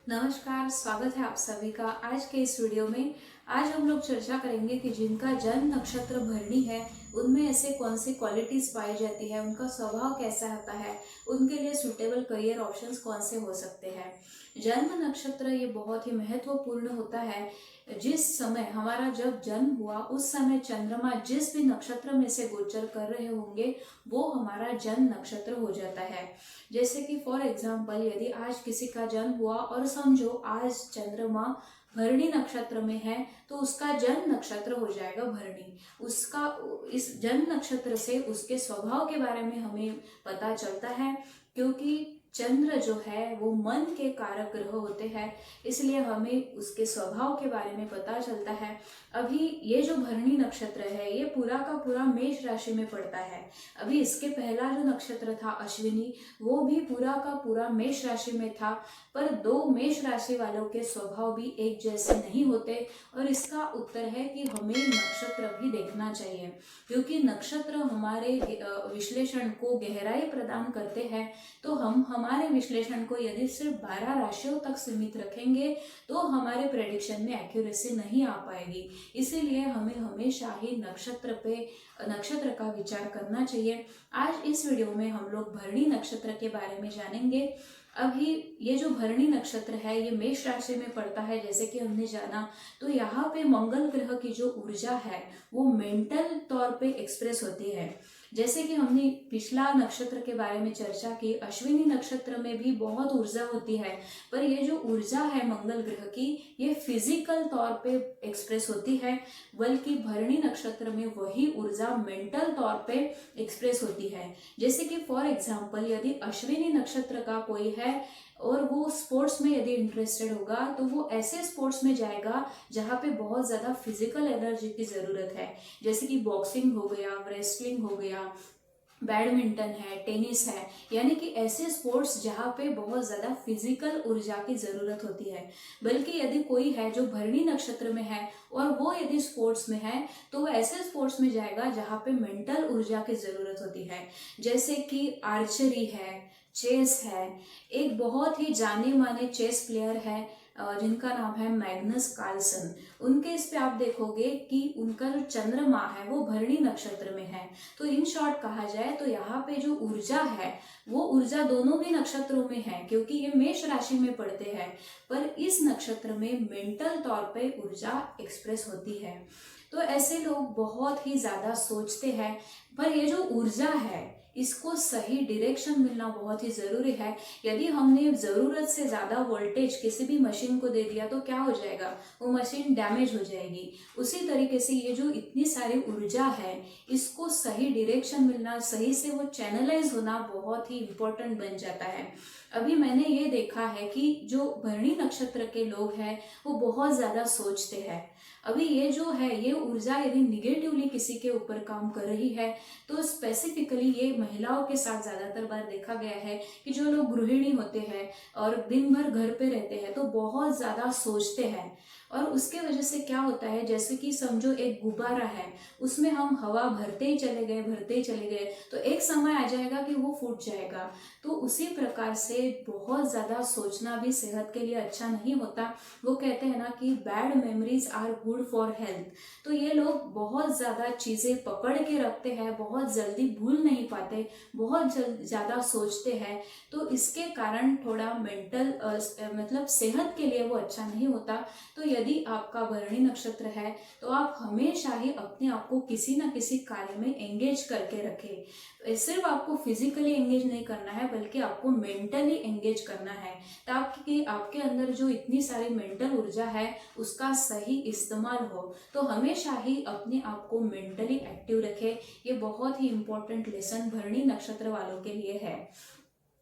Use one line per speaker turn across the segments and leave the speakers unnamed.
नमस्कार, स्वागत है आप सभी का आज के इस वीडियो में। आज हम लोग चर्चा करेंगे कि जिनका जन्म नक्षत्र भरणी है उनमें ऐसे कौन सी क्वालिटीज पाई जाती है, उनका स्वभाव कैसा होता है, उनके लिए सूटेबल करियर ऑप्शंस कौन से हो सकते हैं। जन्म नक्षत्र ये बहुत ही महत्वपूर्ण होता है। जिस समय हमारा जब जन्म हुआ उस समय चंद्रमा जिस भी नक्षत्र में से गोचर कर रहे होंगे वो हमारा जन्म नक्षत्र हो जाता है। जैसे कि फॉर एग्जाम्पल यदि आज किसी का जन्म हुआ और समझो आज चंद्रमा भरणी नक्षत्र में है तो उसका जन्म नक्षत्र हो जाएगा भरणी। उसका इस जन्म नक्षत्र से उसके स्वभाव के बारे में हमें पता चलता है, क्योंकि चंद्र जो है वो मन के कारक ग्रह होते हैं, इसलिए हमें उसके स्वभाव के बारे में पता चलता है। अभी ये जो भरणी नक्षत्र है ये पूरा का पूरा मेष राशि में पड़ता है। अभी इसके पहला जो नक्षत्र था अश्विनी, वो भी पूरा का पूरा मेष राशि में था, पर दो मेष राशि वालों के स्वभाव भी एक जैसे नहीं होते। और इसका उत्तर है कि हमें नक्षत्र भी देखना चाहिए, क्योंकि नक्षत्र हमारे विश्लेषण को गहराई प्रदान करते हैं। तो हम हमारे विश्लेषण को यदि सिर्फ 12 राशियों तक सीमित रखेंगे तो हमारे प्रेडिक्शन में एक्यूरेसी नहीं आ पाएगी। इसीलिए हमें हमेशा ही नक्षत्र का विचार करना चाहिए। आज इस वीडियो में हम लोग भरणी नक्षत्र के बारे में जानेंगे। अभी ये जो भरणी नक्षत्र है ये मेष राशि में पड़ता है, जैसे कि हमने जाना। तो यहाँ पे मंगल ग्रह की जो ऊर्जा है वो मेंटल तौर पे एक्सप्रेस होती है। जैसे कि हमने पिछला नक्षत्र के बारे में चर्चा की, अश्विनी नक्षत्र में भी बहुत ऊर्जा होती है, पर ये जो ऊर्जा है मंगल ग्रह की ये फिजिकल तौर पे एक्सप्रेस होती है, बल्कि भरणी नक्षत्र में वही ऊर्जा मेंटल तौर पे एक्सप्रेस होती है। जैसे कि फॉर एग्जाम्पल यदि अश्विनी नक्षत्र का कोई है और वो स्पोर्ट्स में यदि इंटरेस्टेड होगा तो वो ऐसे स्पोर्ट्स में जाएगा जहाँ पे बहुत ज़्यादा फिजिकल एनर्जी की ज़रूरत है, जैसे कि बॉक्सिंग हो गया, रेसलिंग हो गया, बैडमिंटन है, टेनिस है, यानी कि ऐसे स्पोर्ट्स जहाँ पे बहुत ज़्यादा फिजिकल ऊर्जा की ज़रूरत होती है। बल्कि यदि कोई है जो भरणी नक्षत्र में है और वो यदि स्पोर्ट्स में है तो वो ऐसे स्पोर्ट्स में जाएगा जहाँ पे मेंटल ऊर्जा की ज़रूरत होती है, जैसे कि आर्चरी है, चेस है। एक बहुत ही जाने माने चेस प्लेयर है जिनका नाम है मैग्नस कार्लसन। उनके इस पे आप देखोगे कि उनका जो चंद्रमा है वो भरणी नक्षत्र में है। तो इन शॉर्ट कहा जाए तो यहाँ पे जो ऊर्जा है वो ऊर्जा दोनों भी नक्षत्रों में है, क्योंकि ये मेष राशि में पड़ते हैं, पर इस नक्षत्र में मेंटल तौर पे ऊर्जा एक्सप्रेस होती है। तो ऐसे लोग बहुत ही ज्यादा सोचते हैं, पर ये जो ऊर्जा है इसको सही डायरेक्शन मिलना बहुत ही ज़रूरी है। यदि हमने ज़रूरत से ज़्यादा वोल्टेज किसी भी मशीन को दे दिया तो क्या हो जाएगा, वो मशीन डैमेज हो जाएगी। उसी तरीके से ये जो इतनी सारी ऊर्जा है इसको सही डायरेक्शन मिलना, सही से वो चैनलाइज होना बहुत ही इम्पोर्टेंट बन जाता है। अभी मैंने ये देखा है कि जो भरणी नक्षत्र के लोग हैं वो बहुत ज़्यादा सोचते हैं। अभी ये जो है ये ऊर्जा यदि निगेटिवली किसी के ऊपर काम कर रही है तो स्पेसिफिकली ये महिलाओं के साथ ज़्यादातर बार देखा गया है कि जो लोग गृहिणी होते हैं और दिन भर घर पे रहते हैं तो बहुत ज़्यादा सोचते हैं। और उसके वजह से क्या होता है, जैसे कि समझो एक गुब्बारा है, उसमें हम हवा भरते ही चले गए तो एक समय आ जाएगा कि वो फूट जाएगा। तो उसी प्रकार से बहुत ज़्यादा सोचना भी सेहत के लिए अच्छा नहीं होता। वो कहते हैं ना कि bad memories are good for health. तो ये लोग बहुत ज़्यादा चीज़ें पकड़ के रखते हैं, बहुत जल्दी भूल नहीं पाते, बहुत ज़्यादा सोचते हैं। तो इसके कारण थोड़ा मेंटल मतलब सेहत के लिए वो अच्छा नहीं होता। तो यदि आपका भरणी नक्षत्र है तो आप हमेशा ही अपने आप को किसी न किसी कार्य में एंगेज करके रखें। सिर्फ आपको फिजिकली एंगेज नहीं करना है बल्कि आपको मेंटली एंगेज करना है, ताकि आपके अंदर जो इतनी सारी मेंटल ऊर्जा है उसका सही इस्तेमाल हो। तो हमेशा ही अपने आप को मेंटली एक्टिव रखें। ये बहुत ही इम्पोर्टेंट लेसन भरणी नक्षत्र वालों के लिए है।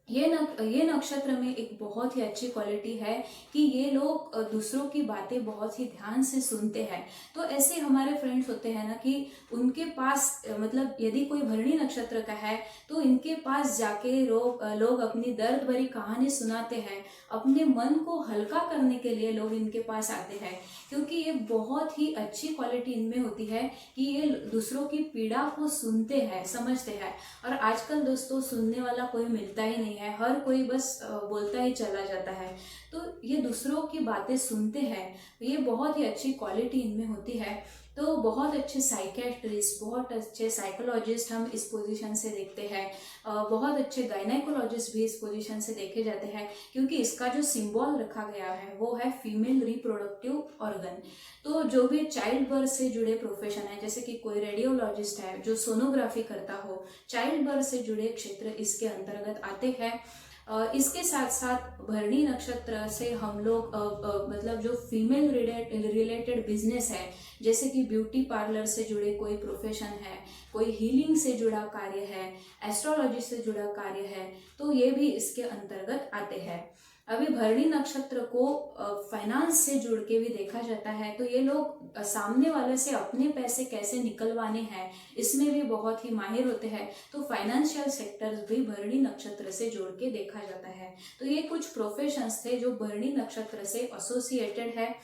ये नक्षत्र में एक बहुत ही अच्छी क्वालिटी है कि ये लोग दूसरों की बातें बहुत ही ध्यान से सुनते हैं। तो ऐसे हमारे फ्रेंड्स होते हैं ना कि उनके पास मतलब यदि कोई भरणी नक्षत्र का है तो इनके पास जाके लोग अपनी दर्द भरी कहानी सुनाते हैं, अपने मन को हल्का करने के लिए लोग इनके पास आते हैं, क्योंकि ये बहुत ही अच्छी क्वालिटी इनमें होती है कि ये दूसरों की पीड़ा को सुनते हैं, समझते हैं। और आजकल दोस्तों सुनने वाला कोई मिलता ही नहीं नहीं है, हर कोई बस बोलता ही चला जाता है। तो ये दूसरों की बातें सुनते हैं, ये बहुत ही अच्छी क्वालिटी इनमें होती है। तो बहुत अच्छे साइकेट्रिस्ट, बहुत अच्छे साइकोलॉजिस्ट हम इस पोजीशन से देखते हैं, बहुत अच्छे गायनेकोलॉजिस्ट भी इस पोजीशन से देखे जाते हैं, क्योंकि इसका जो सिंबल रखा गया है वो है फीमेल रिप्रोडक्टिव ऑर्गन। तो जो भी चाइल्ड बर्थ से जुड़े प्रोफेशन है, जैसे कि कोई रेडियोलॉजिस्ट है जो सोनोग्राफी करता हो, चाइल्ड बर्थ से जुड़े क्षेत्र इसके अंतर्गत आते हैं। इसके साथ साथ भरणी नक्षत्र से हम लोग मतलब जो फीमेल रिलेटेड बिजनेस है, जैसे कि ब्यूटी पार्लर से जुड़े कोई प्रोफेशन है, कोई हीलिंग से जुड़ा कार्य है, एस्ट्रोलॉजी से जुड़ा कार्य है, तो ये भी इसके अंतर्गत आते हैं। अभी भरणी नक्षत्र को फाइनेंस से जुड़ के भी देखा जाता है, तो ये लोग सामने वाले से अपने पैसे कैसे निकलवाने हैं इसमें भी बहुत ही माहिर होते हैं। तो फाइनेंशियल सेक्टर्स भी भरणी नक्षत्र से जोड़ के देखा जाता है। तो ये कुछ प्रोफेशंस थे जो भरणी नक्षत्र से एसोसिएटेड है।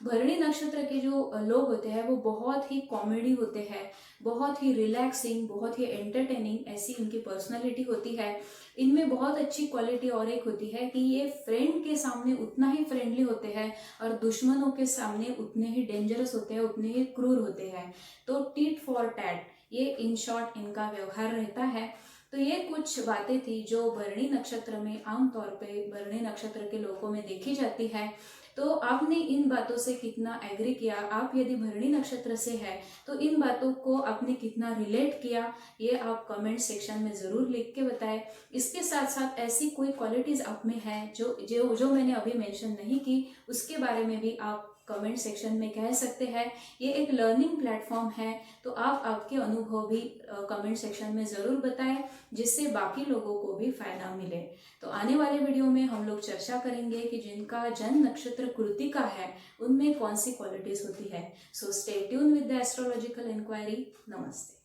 भरणी नक्षत्र के जो लोग होते हैं वो बहुत ही कॉमेडी होते हैं, बहुत ही रिलैक्सिंग, बहुत ही एंटरटेनिंग, ऐसी इनकी पर्सनालिटी होती है। इनमें बहुत अच्छी क्वालिटी और एक होती है कि ये फ्रेंड के सामने उतना ही फ्रेंडली होते हैं और दुश्मनों के सामने उतने ही डेंजरस होते हैं, उतने ही क्रूर होते हैं। तो टीट फॉर टैट, ये इन शॉर्ट इनका व्यवहार रहता है। तो ये कुछ बातें थी जो भरणी नक्षत्र में आमतौर पे भरणी नक्षत्र के लोगों में देखी जाती है। तो आपने इन बातों से कितना एग्री किया, आप यदि भरणी नक्षत्र से है तो इन बातों को आपने कितना रिलेट किया, ये आप कमेंट सेक्शन में ज़रूर लिख के बताएं। इसके साथ साथ ऐसी कोई क्वालिटीज़ आप में है जो जो जो मैंने अभी मेंशन नहीं की, उसके बारे में भी आप कमेंट सेक्शन में कह सकते हैं। ये एक लर्निंग प्लेटफॉर्म है, तो आप आपके अनुभव भी कमेंट सेक्शन में ज़रूर बताएं, जिससे बाकी लोगों को भी फायदा मिले। तो आने वाले वीडियो में हम लोग चर्चा करेंगे कि जिनका जन्म नक्षत्र कृत्तिका है उनमें कौन सी क्वालिटीज़ होती है। So stay tune with the astrological inquiry. नमस्ते।